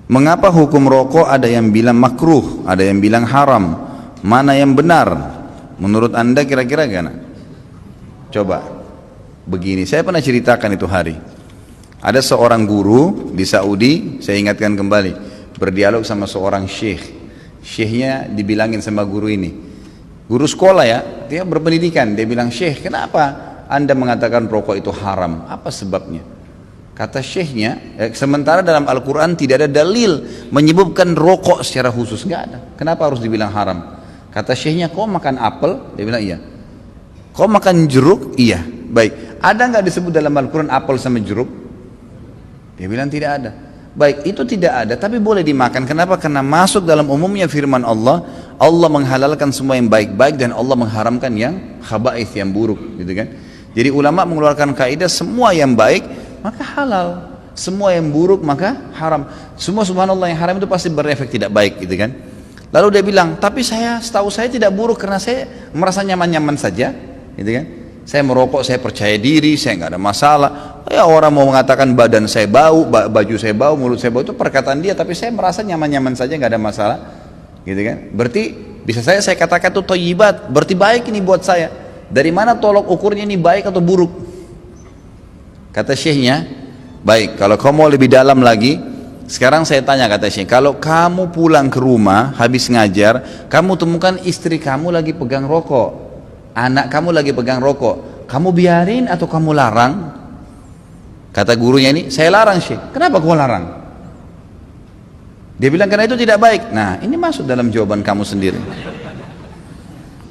Mengapa hukum rokok ada yang bilang makruh, ada yang bilang haram? Mana yang benar? Menurut anda kira-kira gimana? Coba, begini, saya pernah ceritakan itu hari. Ada seorang guru di Saudi, saya ingatkan kembali, berdialog sama seorang syekh. Syekhnya dibilangin sama guru ini, guru sekolah ya, dia berpendidikan, dia bilang, syekh, kenapa anda mengatakan rokok itu haram? Apa sebabnya? Kata syekhnya, sementara dalam Al-Quran tidak ada dalil menyebutkan rokok secara khusus, nggak ada. Kenapa harus dibilang haram? Kata syekhnya, kau makan apel? Dia bilang iya. Kau makan jeruk? Iya. Baik, ada nggak disebut dalam Al-Quran apel sama jeruk? Dia bilang tidak ada. Baik, itu tidak ada, tapi boleh dimakan. Kenapa? Karena masuk dalam umumnya firman Allah, Allah menghalalkan semua yang baik-baik dan Allah mengharamkan yang khaba'ith, yang buruk, gitu kan? Jadi ulama mengeluarkan kaidah semua yang baik maka halal, semua yang buruk maka haram. Semua subhanallah yang haram itu pasti berefek tidak baik, gitu kan? Lalu dia bilang, tapi setahu saya tidak buruk karena saya merasa nyaman-nyaman saja, gitu kan? Saya merokok, saya percaya diri, saya nggak ada masalah. Ya orang mau mengatakan badan saya bau, baju saya bau, mulut saya bau, itu perkataan dia, tapi saya merasa nyaman-nyaman saja, nggak ada masalah, gitu kan? Berarti bisa saya katakan itu thayyibat, berarti baik ini buat saya. Dari mana tolok ukurnya ini baik atau buruk? Kata syekhnya, baik, kalau kamu mau lebih dalam lagi, sekarang saya tanya, kata syekh, kalau kamu pulang ke rumah habis ngajar, kamu temukan istri kamu lagi pegang rokok, anak kamu lagi pegang rokok, kamu biarin atau kamu larang? Kata gurunya ini, saya larang syekh. Kenapa kau larang? Dia bilang karena itu tidak baik. Nah, ini masuk dalam jawaban kamu sendiri.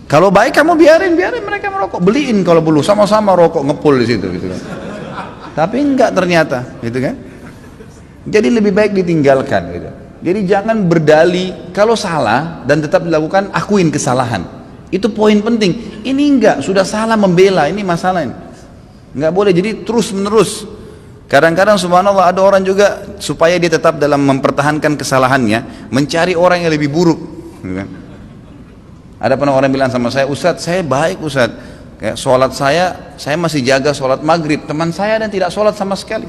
Kalau baik kamu biarin mereka merokok, beliin kalau perlu, sama-sama rokok ngepul di situ, gitu kan. Tapi enggak ternyata, gitu kan? Jadi lebih baik ditinggalkan, gitu. Jadi jangan berdalih kalau salah dan tetap dilakukan, akuin kesalahan. Itu poin penting. Ini enggak, sudah salah membela, ini masalah ini. Enggak boleh, jadi terus menerus. Kadang-kadang subhanallah ada orang juga supaya dia tetap dalam mempertahankan kesalahannya, mencari orang yang lebih buruk, gitu kan? Ada pernah orang bilang sama saya, Ustadz, saya baik Ustadz. Kayak sholat saya masih jaga sholat maghrib, teman saya dan tidak sholat sama sekali.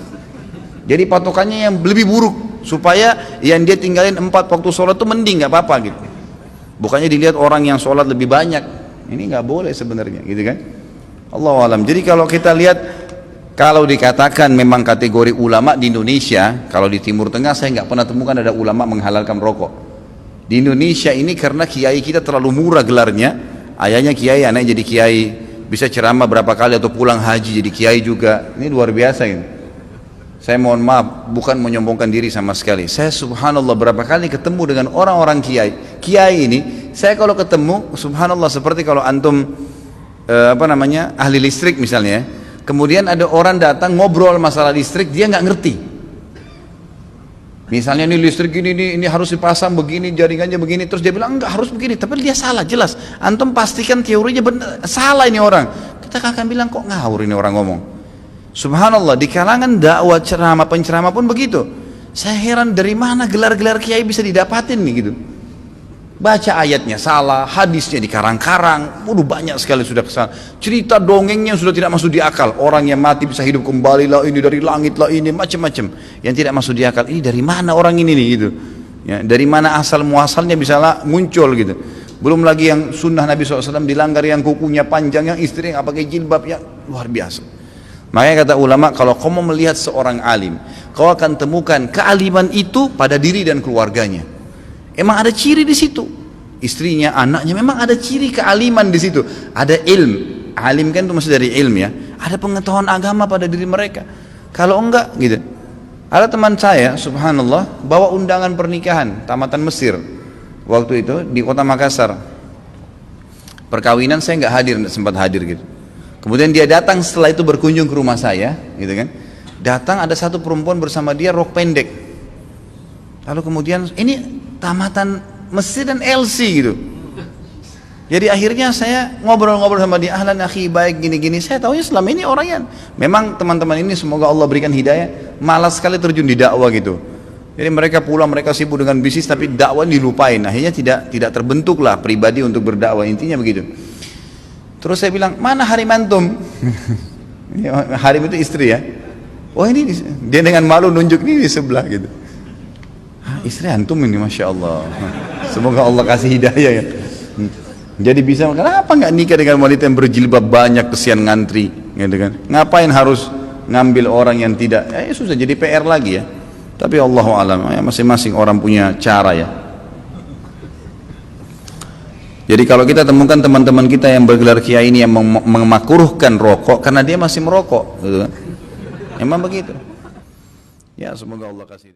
Jadi patokannya yang lebih buruk, supaya yang dia tinggalin 4 waktu sholat itu mending, nggak apa-apa gitu. Bukannya dilihat orang yang sholat lebih banyak, ini nggak boleh sebenarnya, gitu kan? Allahu alam. Jadi kalau kita lihat, kalau dikatakan memang kategori ulama di Indonesia, kalau di Timur Tengah saya nggak pernah temukan ada ulama menghalalkan rokok. Di Indonesia ini karena kiai kita terlalu murah gelarnya, ayahnya kiai, anaknya jadi kiai. Bisa ceramah berapa kali atau pulang haji jadi kiai juga. Ini luar biasa ini. Saya mohon maaf, bukan menyombongkan diri sama sekali. Saya subhanallah berapa kali ketemu dengan orang-orang kiai. Kiai ini, saya kalau ketemu subhanallah seperti kalau antum ahli listrik misalnya. Kemudian ada orang datang ngobrol masalah listrik, dia nggak ngerti. Misalnya ini listrik ini harus dipasang begini, jaringannya begini, terus dia bilang enggak harus begini, tapi dia salah jelas. Antum pastikan teorinya benar, salah ini orang. Kita akan bilang kok ngawur ini orang ngomong. Subhanallah, di kalangan dakwah ceramah penceramah pun begitu. Saya heran dari mana gelar-gelar kiai bisa didapatin nih gitu. Baca ayatnya salah, hadisnya dikarang-karang, banyak sekali sudah kesalahan. Cerita dongengnya sudah tidak masuk di akal. Orang yang mati bisa hidup kembali lah, ini dari langit lah, ini macam-macam. Yang tidak masuk di akal, ini dari mana orang ini nih gitu. Ya, dari mana asal muasalnya bisa muncul gitu. Belum lagi yang sunnah Nabi SAW dilanggar, yang kukunya panjang, yang istri yang pakai jilbab, ya luar biasa. Makanya kata ulama, kalau kau mau melihat seorang alim, kau akan temukan kealiman itu pada diri dan keluarganya. Emang ada ciri di situ, istrinya, anaknya, memang ada ciri kealiman di situ. Ada ilm, alim kan itu masih dari ilm ya. Ada pengetahuan agama pada diri mereka. Kalau enggak, gitu. Ada teman saya, subhanallah, bawa undangan pernikahan tamatan Mesir waktu itu di kota Makassar. Perkawinan saya nggak hadir, nggak sempat hadir gitu. Kemudian dia datang setelah itu berkunjung ke rumah saya, gitu kan. Datang ada satu perempuan bersama dia rok pendek. Lalu kemudian ini tamatan Mesir dan LC gitu. Jadi akhirnya saya ngobrol-ngobrol sama dia, ahlan akhi, baik gini-gini. Saya tahunya selama ini orangnya memang teman-teman ini semoga Allah berikan hidayah, malas sekali terjun di dakwah gitu. Jadi mereka pulang, mereka sibuk dengan bisnis, tapi dakwah dilupain. Akhirnya tidak terbentuklah pribadi untuk berdakwah, intinya begitu. Terus saya bilang, mana harim antum? Harim itu istri ya. Oh ini dia dengan malu nunjuk ini di sebelah gitu. Istri antum ini, Masya Allah. Semoga Allah kasih hidayah ya. Jadi bisa, kenapa nggak nikah dengan wanita yang berjilbab banyak, kesian ngantri, gitu kan? Ngapain harus ngambil orang yang tidak? Ya susah, jadi PR lagi ya. Tapi Allahu a'lam, ya, masing-masing orang punya cara ya. Jadi kalau kita temukan teman-teman kita yang bergelar kiai ini yang memakruhkan rokok karena dia masih merokok, gitu kan? Emang begitu. Ya semoga Allah kasih.